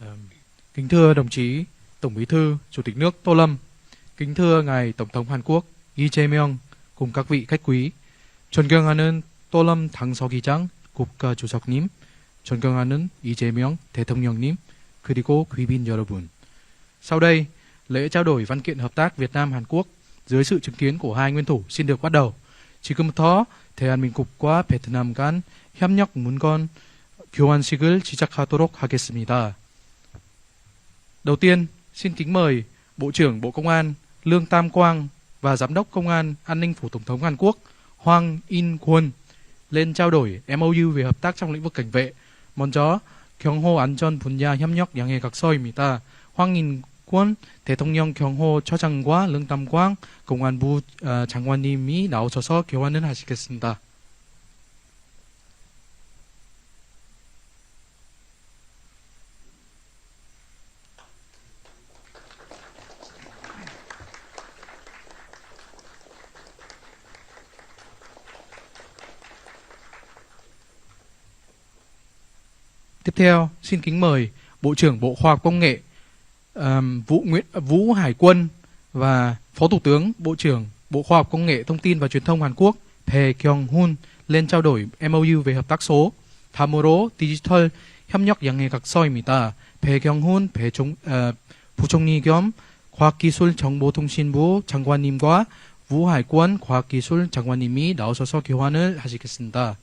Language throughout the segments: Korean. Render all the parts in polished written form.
Ờ, Kính thưa đồng chí Tổng Bí thư, Chủ tịch nước Tô Lâm, kính thưa ngài Tổng thống Hàn Quốc Lee Jae-myung cùng các vị khách quý, 존경하는 또lâm 당서기장 국가주석님, 존경하는 이재명 대통령님, 그리고 귀빈 여러분. Sau đây, lễ trao đổi văn kiện hợp tác Việt Nam Hàn Quốc dưới sự chứng kiến của hai nguyên thủ xin được bắt đầu. 지금부터 대한민국과 베트남 간 협력 문건 교환식을 시작하도록 하겠습니다. Đầu tiên, xin kính mời Bộ trưởng Bộ Công an Lương Tam Quang và Giám đốc Công an An ninh Phủ Tổng thống Hàn Quốc Hwang In-kwon lên trao đổi MOU về hợp tác trong lĩnh vực cảnh vệ. 먼저 경호 안전 분야 협력 양해 각서입니다. 황인권 대통령 경호처장과 릉담광 공안부 장관님이 나오셔서 교환을 하시겠습니다. Tiếp theo, xin kính mời Bộ trưởng Bộ Khoa học Công nghệ Vũ Hải Quân và Phó Thủ tướng Bộ trưởng Bộ Khoa học Công nghệ Thông tin và Truyền thông Hàn Quốc Bae Kyung-hun lên trao đổi MOU về hợp tác số. 다음으로 디지털 협력 양해 각서입니다. 배경훈 부총리 겸 과학기술정보통신부 장관님과 우하이권 과학기술 장관님이 나오셔서 교환을 하시겠습니다.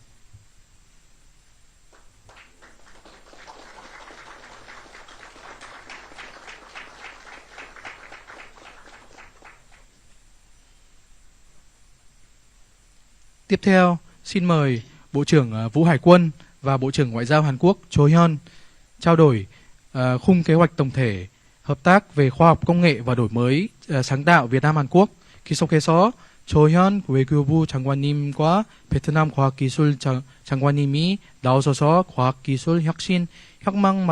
Tiếp theo, xin mời Bộ trưởng Vũ Hải Quân và Bộ trưởng Ngoại giao Hàn Quốc Cho Hyun trao đổi khung kế hoạch tổng thể hợp tác về khoa học công nghệ và đổi mới sáng tạo Việt Nam Hàn Quốc. 계속해서 조현 외교부 장관님과 베트남 과학기술 장관님이 나오셔서 과학기술 혁신 혁명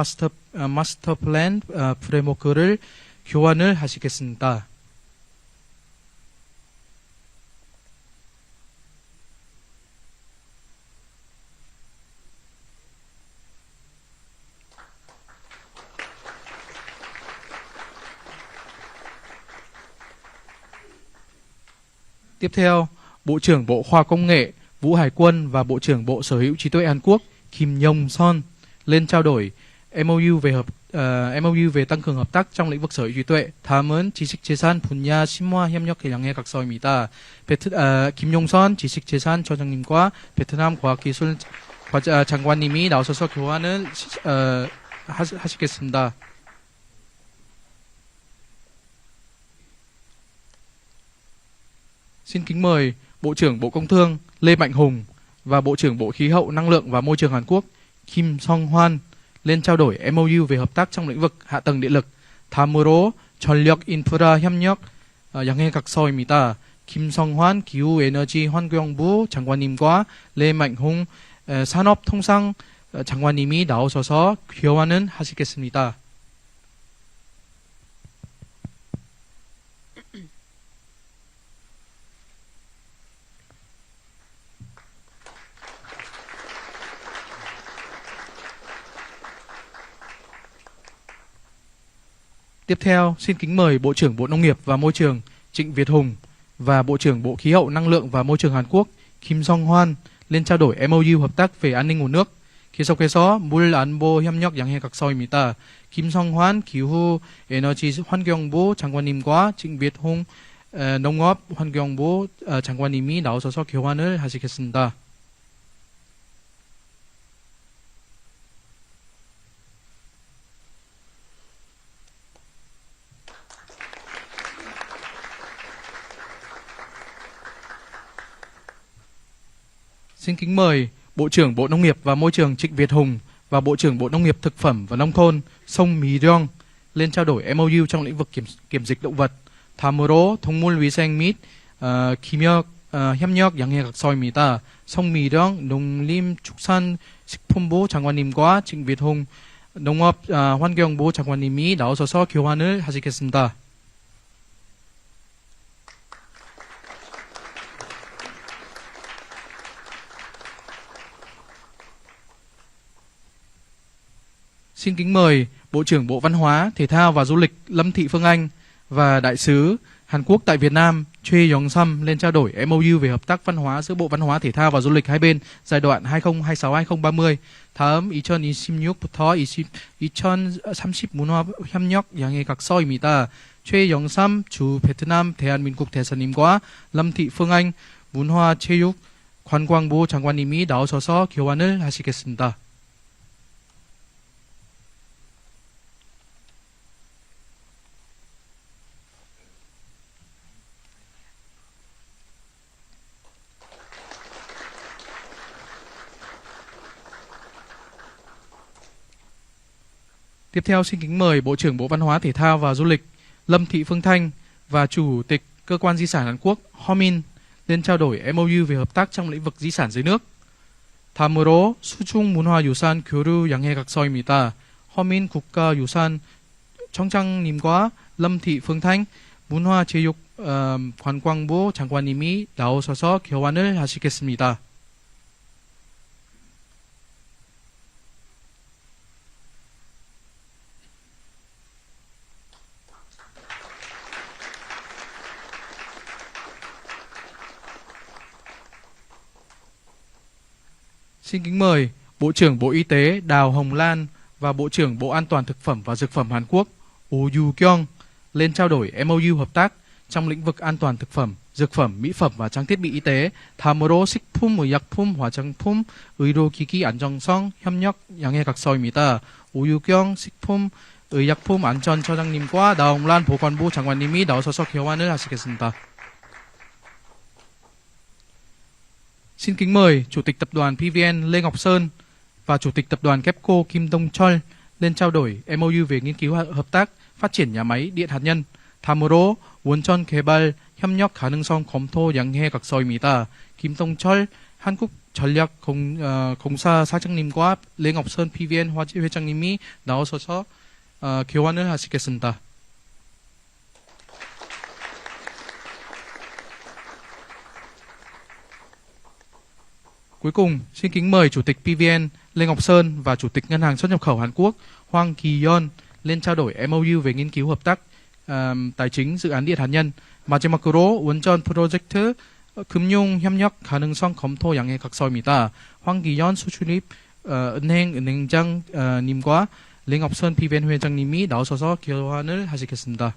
마스터 플랜 프레임워크를 교환을 하시겠습니다. Tiếp theo, Bộ trưởng Bộ Khoa học Công nghệ Vũ Hải Quân và Bộ trưởng Bộ Sở hữu trí tuệ Hàn Quốc Kim Yong Son lên trao đổi MOU về tăng cường hợp tác trong lĩnh vực sở hữu trí tuệ. 다음은 지식재산 분야 심화 협력 양해 각서입니다. 김용선 지식재산 처장님과 베트남 과학기술 장관님이 나오셔서 교환을 하시겠습니다. Xin kính mời Bộ trưởng Bộ Công Thương Lê Mạnh Hùng và Bộ trưởng Bộ Khí hậu Năng lượng và Môi trường Hàn Quốc Kim Song Hwan lên trao đổi MOU về hợp tác trong lĩnh vực hạ tầng điện lực. 다음으로 전력 인프라 협력 양해 각서입니다. 김성환 기후에너지 환경부 장관님과 레맹홍 산업통상 장관님이 나오셔서 교환을 하시겠습니다. Tiếp theo, xin kính mời Bộ trưởng Bộ Nông nghiệp và Môi trường Trịnh Việt Hùng và Bộ trưởng Bộ Khí hậu Năng lượng và Môi trường Hàn Quốc Kim Song Hwan lên trao đổi MOU hợp tác về an ninh nguồn nước. 계속해서 물 안보 협력 양해 각서입니다. 김성환 기후 에너지 환경부 장관님과 징빗홍 농업 환경부 장관님이 나오셔서 교환을 하시겠습니다. Xin kính mời Bộ trưởng Bộ Nông nghiệp và Môi trường Trịnh Việt Hùng và Bộ trưởng Bộ Nông nghiệp Thực phẩm và Nông thôn Song Mi-ryong lên trao đổi MOU trong lĩnh vực kiểm dịch động vật. 다음으로 동물위생 및 협력 양해 각서입니다. 성미령 농림축산식품부 장관님과 징빗홍 농업 환경부 장관님이 나오셔서 교환을 하시겠습니다. Xin kính mời Bộ trưởng Bộ Văn hóa, Thể thao và Du lịch Lâm Thị Phương Anh và Đại sứ Hàn Quốc tại Việt Nam Choi Yong-sam lên trao đổi MOU về hợp tác văn hóa giữa Bộ Văn hóa, Thể thao và Du lịch hai bên giai đoạn 2026-2030. 다음 2026부터 2030 문화 협력 양해각서입니다. 최영삼 주 베트남 대한민국 대사님과 lâm thị phương anh 문화체육관광부 장관님이 나오셔서 교환을 하시겠습니다. Tiếp theo xin kính mời Bộ trưởng Bộ Văn hóa, Thể thao và Du lịch Lâm Thị Phương Thanh và Chủ tịch Cơ quan Di sản Hàn Quốc Homin lên trao đổi MOU về hợp tác trong lĩnh vực di sản dưới nước. 다음으로 수중문화유산 교류 양해각서입니다. 허민 국가유산 청장님과 lâm thị phương thanh 문화체육관광부 장관님이 나오셔서 교환을 하시겠습니다. Xin kính mời Bộ trưởng Bộ Y tế Đào Hồng Lan và Bộ trưởng Bộ An toàn Thực phẩm và Dược phẩm Hàn Quốc Oh Yu-kyung lên trao đổi MOU hợp tác trong lĩnh vực an toàn thực phẩm, dược phẩm, mỹ phẩm và trang thiết bị y tế. 다음으로 식품의약품, 화장품, 의료기기 안정성 협력 양해각서입니다. 오유경 식품의약품안전처장님과 나홍란 보건부 장관님이 나오셔서 교환을 하시겠습니다. Xin kính mời Chủ tịch Tập đoàn PVN Lê Ngọc Sơn và Chủ tịch Tập đoàn KEPCO Kim Dong Chol lên trao đổi MOU về nghiên cứu hợp tác phát triển nhà máy điện hạt nhân. 다음으로 원전 개발 협력 가능성 검토 양해각서입니다. 김동철 한국전력공사 사장님과 레ngọc sơn PVN 회장님이 나오셔서 교환을 하시겠습니다. Cuối cùng, xin kính mời Chủ tịch PVN Lê Ngọc Sơn và Chủ tịch Ngân hàng Xuất nhập khẩu Hàn Quốc Hwang Ki-yeon lên trao đổi MOU về nghiên cứu hợp tác tài chính dự án điện hạt nhân. 마지막으로 원전 프로젝트 금융 협력 가능성 검토 양해각서입니다. 황기현 수출입 은행장님과 레ngọc sơn PVN 회장님이 나오셔서 교환을 하시겠습니다.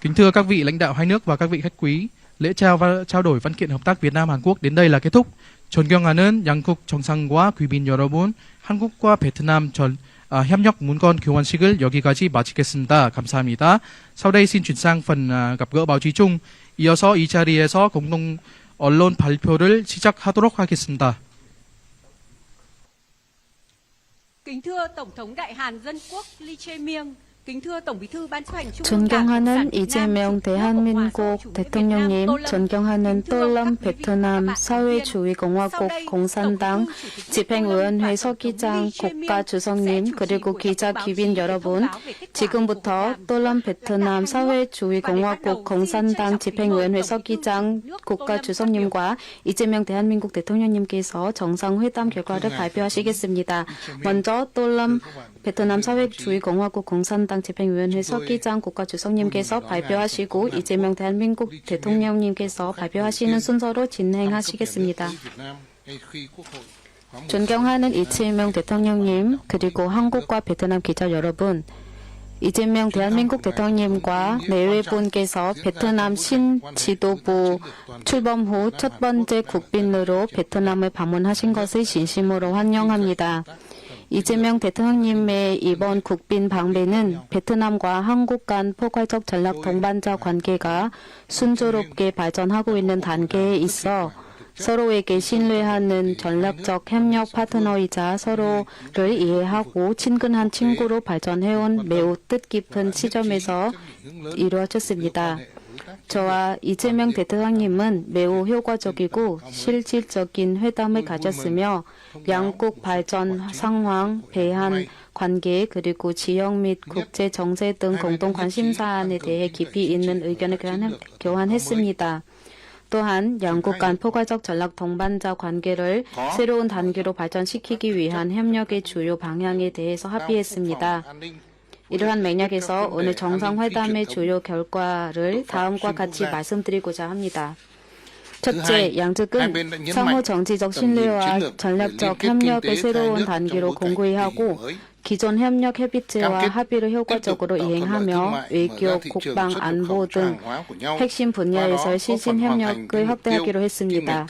Kính thưa các vị lãnh đạo hai nước và các vị khách quý, lễ trao đổi văn kiện hợp tác Việt Nam Hàn Quốc đến đây là kết thúc. 존경하는 양국 정상과 귀빈 여러분, 한국과 베트남 협력 문건 교환식을 여기까지 마치겠습니다. 감사합니다. Sau đây xin chuyển sang phần gặp gỡ báo chí chung. 이어서 이 자리에서 공동 언론 발표를 시작하도록 하겠습니다. Kính thưa Tổng thống Đại Hàn Dân Quốc Lee Jae-myung, kính thưa Tổng Bí thư Ban chấp hành Trung ương Đảng 존경하는 이재명 대한민국 대통령님, 존경하는 또lâm 베트남 사회주의공화국 공산당 집행위원회 서기장 국가주석님, 그리고 기자 귀빈 여러분, 지금부터 또lâm 베트남 사회주의공화국 공산당 집행위원회 서기장 국가주석님과 이재명 대한민국 대통령님께서 정상회담 결과를 발표하시겠습니다. 먼저 또lâm 베트남 사회주의공화국 공산당 집행위원회 서기장 국가주석님께서 발표하시고 이재명 대한민국 대통령님께서 발표하시는 순서로 진행하시겠습니다. 존경하는 이재명 대통령님, 그리고 한국과 베트남 기자 여러분, 이재명 대한민국 대통령님과 내외분께서 베트남 신지도부 출범 후 첫 번째 국빈으로 베트남을 방문하신 것을 진심으로 환영합니다. 이재명 대통령님의 이번 국빈 방문은 베트남과 한국 간 포괄적 전략 동반자 관계가 순조롭게 발전하고 있는 단계에 있어 서로에게 신뢰하는 전략적 협력 파트너이자 서로를 이해하고 친근한 친구로 발전해온 매우 뜻깊은 시점에서 이루어졌습니다. 저와 이재명 대통령님은 매우 효과적이고 실질적인 회담을 가졌으며 양국 발전 상황, 대한 관계, 그리고 지역 및 국제 정세 등 공동 관심사안에 대해 깊이 있는 의견을 교환했습니다. 또한 양국 간 포괄적 전략 동반자 관계를 새로운 단계로 발전시키기 위한 협력의 주요 방향에 대해서 합의했습니다. 이러한 맥락에서 오늘 정상회담의 주요 결과를 다음과 같이 말씀드리고자 합니다. 첫째, 양측은 상호 정치적 신뢰와 전략적 협력을 새로운 단계로 공고히 하고 기존 협력 협의체와 합의를 효과적으로 이행하며 외교, 국방, 안보 등 핵심 분야에서의 실신 협력을 확대하기로 했습니다.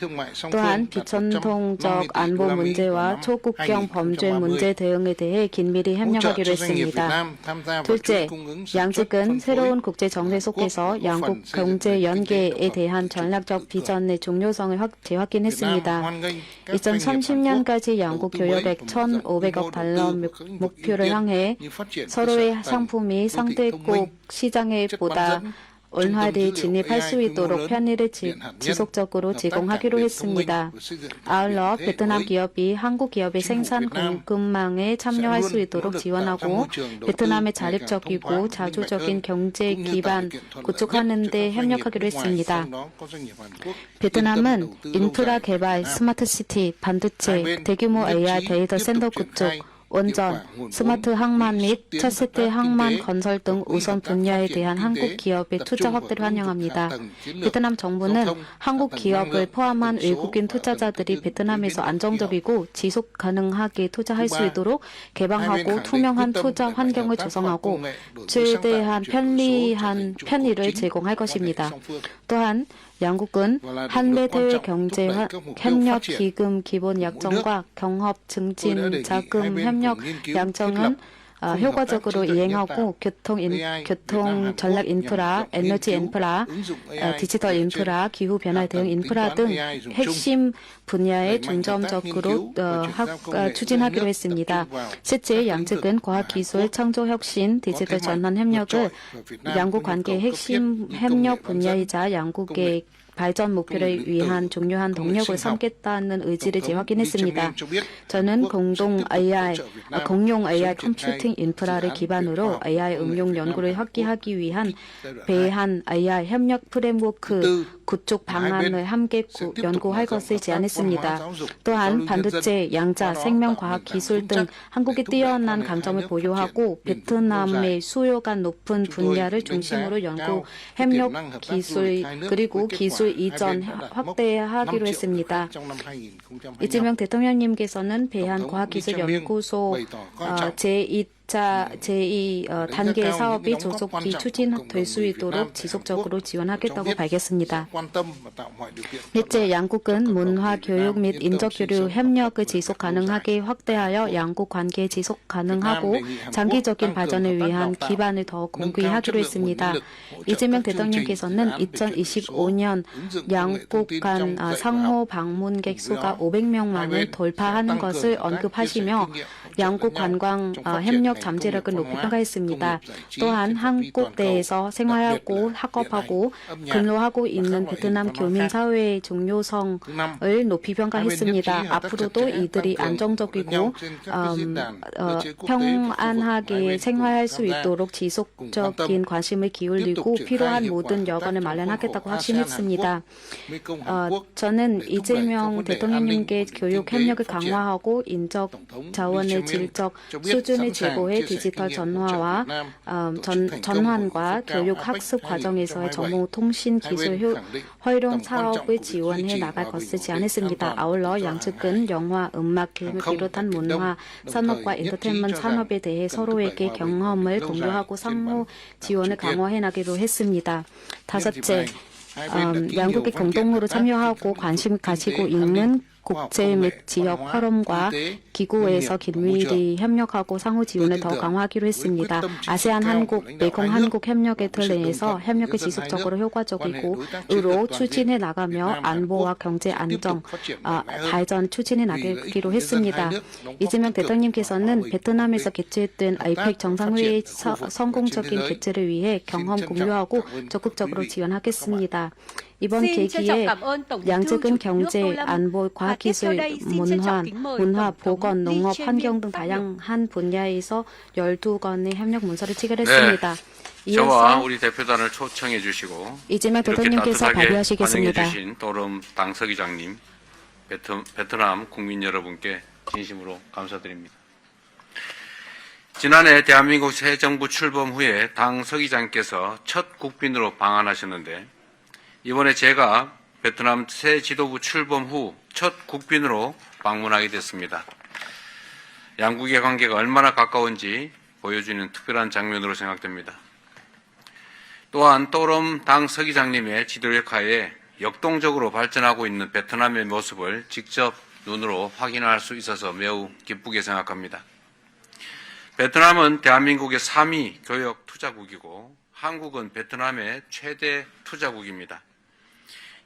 또한 비전통적 안보 문제와 초국경 범죄 문제 대응에 대해 긴밀히 협력하기로 했습니다. 둘째, 양측은 새로운 국제 정세 속에서 양국 경제 연계에 대한 전략적 비전의 중요성을 재확인했습니다. 2030년까지 양국 교역액 1,500억 달러 목표를 향해 서로의 상품이 상대국 시장에 보다 원활히 진입할 수 있도록 편의를 지속적으로 제공하기로 했습니다. 아울러 베트남 기업이 한국 기업의 생산 공급망에 참여할 수 있도록 지원하고 베트남의 자립적이고 자주적인 경제 기반 구축하는 데 협력하기로 했습니다. 베트남은 인프라 개발, 스마트시티, 반도체, 대규모 AI 데이터 센터 구축, 원전, 스마트 항만 및 차세대 항만 건설 등 우선 분야에 대한 한국 기업의 투자 확대를 환영합니다. 베트남 정부는 한국 기업을 포함한 외국인 투자자들이 베트남에서 안정적이고 지속 가능하게 투자할 수 있도록 개방하고 투명한 투자 환경을 조성하고 최대한 편의를 제공할 것입니다. 또한 양국은 한미 대외 경제 협력 기금 기본 약정과 경협 증진 자금 협력 약정은 효과적으로 이행하고 교통 전략 인프라, 에너지 인프라, 디지털 인프라, 기후 변화 대응 인프라 등 핵심 분야에 중점적으로 추진하기로 했습니다. 셋째, 양측은 과학기술, 창조혁신, 디지털 전환 협력을 양국 관계의 핵심 협력 분야이자 양국의 발전 목표를 위한 중요한 동력을 삼겠다는 의지를 재확인했습니다. 저는 공용 AI 컴퓨팅 인프라를 기반으로 AI 응용 연구를 확대하기 위한 배한 AI 협력 프레임워크 구축 방안을 함께 연구할 것을 제안했습니다. 또한 반도체, 양자, 생명과학기술 등 한국의 뛰어난 강점을 보유하고 베트남의 수요가 높은 분야를 중심으로 연구, 협력 기술 그리고 기술 이전 확대하기로 했습니다. 이재명 대통령님께서는 배한과학기술연구소 제2단계 사업이 조속히 추진될 수 있도록 지속적으로 지원하겠다고 밝혔습니다. 넷째, 양국은 문화, 교육 및 인적교류 협력을 지속 가능하게 확대하여 양국 관계 지속 가능하고 장기적인 발전을 위한 기반을 더 공고히 하기로 했습니다. 이재명 대통령께서는 2025년 양국 간 상호 방문객 수가 500명만을 돌파하는 것을 언급하시며 양국 관광 협력 잠재력을 높이 평가했습니다. 또한 한국 내에서 생활하고 학업하고 근로하고 있는 베트남 교민 사회의 중요성을 높이 평가했습니다. 앞으로도 이들이 안정적이고 평안하게 생활할 수 있도록 지속적인 관심을 기울이고 필요한 모든 여건을 마련하겠다고 확신했습니다. 저는 이재명 대통령님께 교육 협력을 강화하고 인적 자원의 질적 수준을 제고해 디지털 전환과 교육 학습 과정에서의 정보통신 기술 활용 사업을 지원해 나갈 것을 제안했습니다. 아울러 양측은 영화, 음악, 게임을 비롯한 문화 산업과 엔터테인먼트 산업에 대해 서로에게 경험을 공유하고 상호 지원을 강화해 나가기로 했습니다. 다섯째, 양국이 공동으로 참여하고 관심을 가지고 있는 국제 및 지역 포럼과 기구에서 긴밀히 협력하고 상호 지원을 더 강화하기로 했습니다. 아세안 한국, 메콩 한국 협력의 틀 내에서 협력을 지속적으로 효과적이고 추진해 나가며 안보와 경제 안정, 발전 추진해 나가기로 했습니다. 이재명 대통령께서는 베트남에서 개최된 아이펙 정상회의 성공적인 개최를 위해 경험 공유하고 적극적으로 지원하겠습니다. 이번 계기에 양측은 경제, 안보, 과학기술, 문화, 보건, 농업, 환경 등 다양한 분야에서 12건의 협력 문서를 체결했습니다. 저와 이어서 우리 대표단을 초청해 주시고 이재명 이렇게 대통령께서 따뜻하게 반응해 발표하시겠습니다. 주신 또름 당 서기장님, 베트남 국민 여러분께 진심으로 감사드립니다. 지난해 대한민국 새 정부 출범 후에 당 서기장께서 첫 국빈으로 방한하셨는데 이번에 제가 베트남 새 지도부 출범 후 첫 국빈으로 방문하게 됐습니다. 양국의 관계가 얼마나 가까운지 보여주는 특별한 장면으로 생각됩니다. 또한 또름 당 서기장님의 지도력 하에 역동적으로 발전하고 있는 베트남의 모습을 직접 눈으로 확인할 수 있어서 매우 기쁘게 생각합니다. 베트남은 대한민국의 3위 교역 투자국이고 한국은 베트남의 최대 투자국입니다.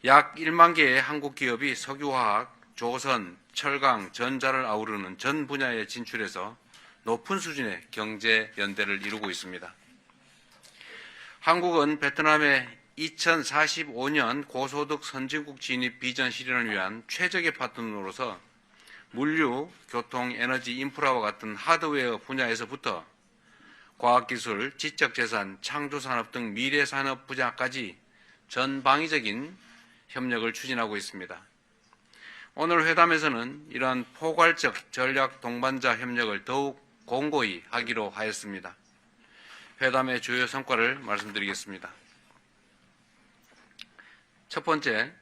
약 1만 개의 한국 기업이 석유화학, 조선, 철강, 전자를 아우르는 전 분야에 진출해서 높은 수준의 경제 연대를 이루고 있습니다. 한국은 베트남의 2045년 고소득 선진국 진입 비전 실현을 위한 최적의 파트너로서 물류, 교통, 에너지, 인프라와 같은 하드웨어 분야에서부터 과학기술, 지적재산, 창조산업 등 미래산업 분야까지 전방위적인 협력을 추진하고 있습니다. 오늘 회담에서는 이러한 포괄적 전략 동반자 협력을 더욱 공고히 하기로 하였습니다. 회담의 주요 성과를 말씀드리겠습니다. 첫 번째,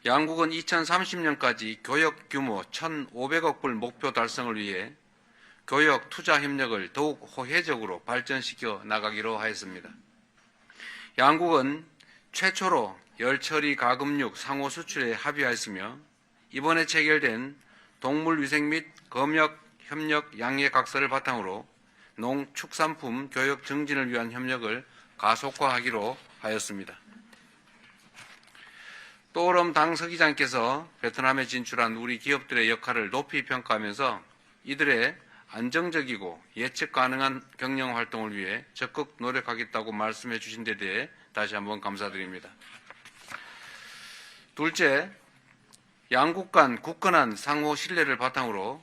양국은 2030년까지 교역 규모 1,500억 불 목표 달성을 위해 교역 투자 협력을 더욱 호혜적으로 발전시켜 나가기로 하였습니다. 양국은 최초로 열처리 가금육 상호 수출에 합의하였으며 이번에 체결된 동물위생 및 검역 협력 양해각서를 바탕으로 농축산품 교역 증진을 위한 협력을 가속화하기로 하였습니다. 또름 당 서기장께서 베트남에 진출한 우리 기업들의 역할을 높이 평가하면서 이들의 안정적이고 예측 가능한 경영 활동을 위해 적극 노력하겠다고 말씀해 주신 데 대해 다시 한번 감사드립니다. 둘째, 양국 간 굳건한 상호 신뢰를 바탕으로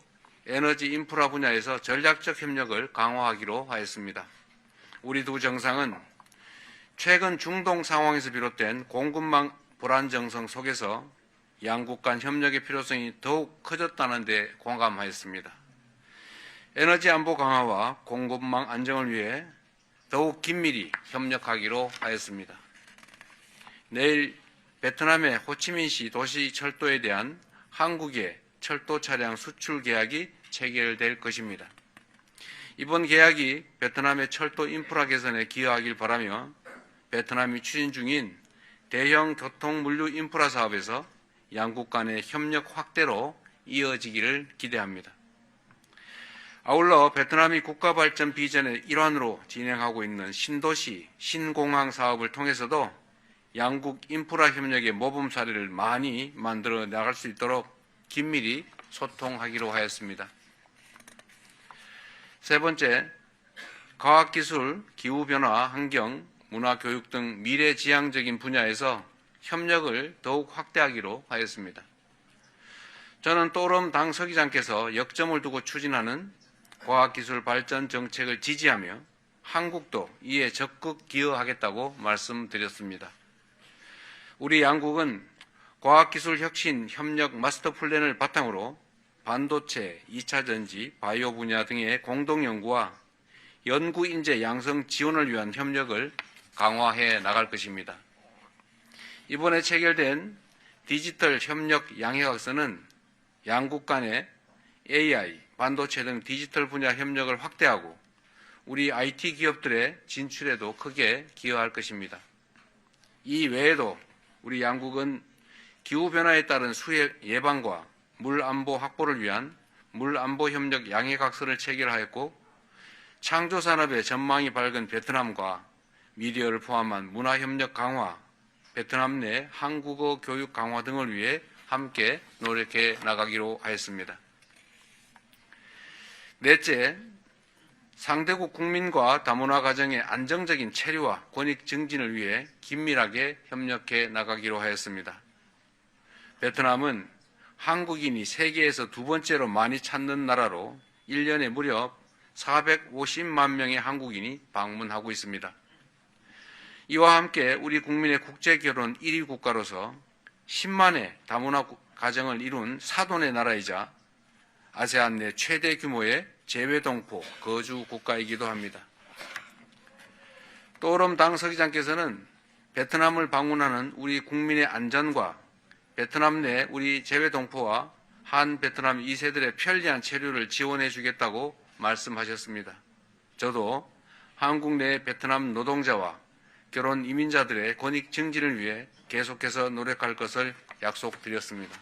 에너지 인프라 분야에서 전략적 협력을 강화하기로 하였습니다. 우리 두 정상은 최근 중동 상황에서 비롯된 공급망 불안정성 속에서 양국 간 협력의 필요성이 더욱 커졌다는 데 공감하였습니다. 에너지 안보 강화와 공급망 안정을 위해 더욱 긴밀히 협력하기로 하였습니다. 내일 베트남의 호치민시 도시철도에 대한 한국의 철도 차량 수출 계약이 체결될 것입니다. 이번 계약이 베트남의 철도 인프라 개선에 기여하길 바라며 베트남이 추진 중인 대형 교통 물류 인프라 사업에서 양국 간의 협력 확대로 이어지기를 기대합니다. 아울러 베트남이 국가발전 비전의 일환으로 진행하고 있는 신도시, 신공항 사업을 통해서도 양국 인프라 협력의 모범 사례를 많이 만들어 나갈 수 있도록 긴밀히 소통하기로 하였습니다. 세 번째, 과학기술, 기후변화, 환경, 문화교육 등 미래지향적인 분야에서 협력을 더욱 확대하기로 하였습니다. 저는 또름 당 서기장께서 역점을 두고 추진하는 과학기술 발전 정책을 지지하며 한국도 이에 적극 기여하겠다고 말씀드렸습니다. 우리 양국은 과학기술 혁신 협력 마스터 플랜을 바탕으로 반도체, 2차 전지, 바이오 분야 등의 공동 연구와 연구 인재 양성 지원을 위한 협력을 강화해 나갈 것입니다. 이번에 체결된 디지털 협력 양해각서는 양국 간의 AI, 반도체 등 디지털 분야 협력을 확대하고 우리 IT 기업들의 진출에도 크게 기여할 것입니다. 이 외에도 우리 양국은 기후변화에 따른 수해 예방과 물 안보 확보를 위한 물 안보 협력 양해각서를 체결하였고 창조산업의 전망이 밝은 베트남과 미디어를 포함한 문화협력 강화, 베트남 내 한국어 교육 강화 등을 위해 함께 노력해 나가기로 하였습니다. 넷째, 상대국 국민과 다문화 가정의 안정적인 체류와 권익 증진을 위해 긴밀하게 협력해 나가기로 하였습니다. 베트남은 한국인이 세계에서 두 번째로 많이 찾는 나라로 1년에 무려 450만 명의 한국인이 방문하고 있습니다. 이와 함께 우리 국민의 국제결혼 1위 국가로서 10만의 다문화 가정을 이룬 사돈의 나라이자 아세안 내 최대 규모의 재외동포 거주 국가이기도 합니다. 또오름 당 서기장께서는 베트남을 방문하는 우리 국민의 안전과 베트남 내 우리 재외동포와 한 베트남 2세들의 편리한 체류를 지원해 주겠다고 말씀하셨습니다. 저도 한국 내 베트남 노동자와 결혼 이민자들의 권익 증진을 위해 계속해서 노력할 것을 약속드렸습니다.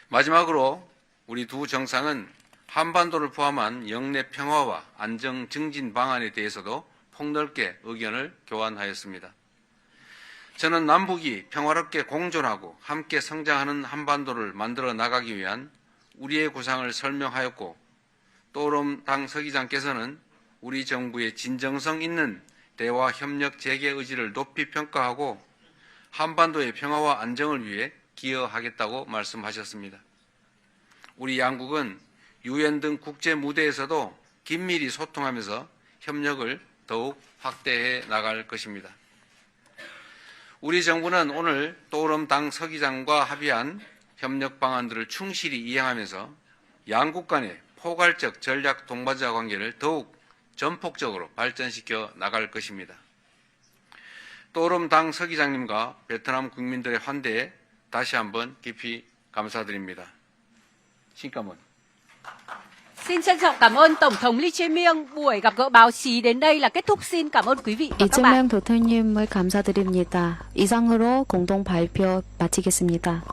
마지막으로 우리 두 정상은 한반도를 포함한 영내 평화와 안정 증진 방안에 대해서도 폭넓게 의견을 교환하였습니다. 저는 남북이 평화롭게 공존하고 함께 성장하는 한반도를 만들어 나가기 위한 우리의 구상을 설명하였고, 또오름 당 서기장께서는 우리 정부의 진정성 있는 대화 협력 재개 의지를 높이 평가하고 한반도의 평화와 안정을 위해 기여하겠다고 말씀하셨습니다. 우리 양국은 유엔 등 국제 무대에서도 긴밀히 소통하면서 협력을 더욱 확대해 나갈 것입니다. 우리 정부는 오늘 또오름 당 서기장과 합의한 협력 방안들을 충실히 이행하면서 양국 간의 포괄적 전략 동반자 관계를 더욱 전폭적으로 발전시켜 나갈 것입니다. 또오름 당 서기장님과 베트남 국민들의 환대에 다시 한번 깊이 감사드립니다. 신감원. Xin trân trọng cảm ơn Tổng thống Lee Jae-myung. Buổi gặp gỡ báo chí đến đây là kết thúc. Xin cảm ơn quý vị và các bạn. 이재명 대통령님을 감사드립니다. 이상으로 공동 발표 마치겠습니다.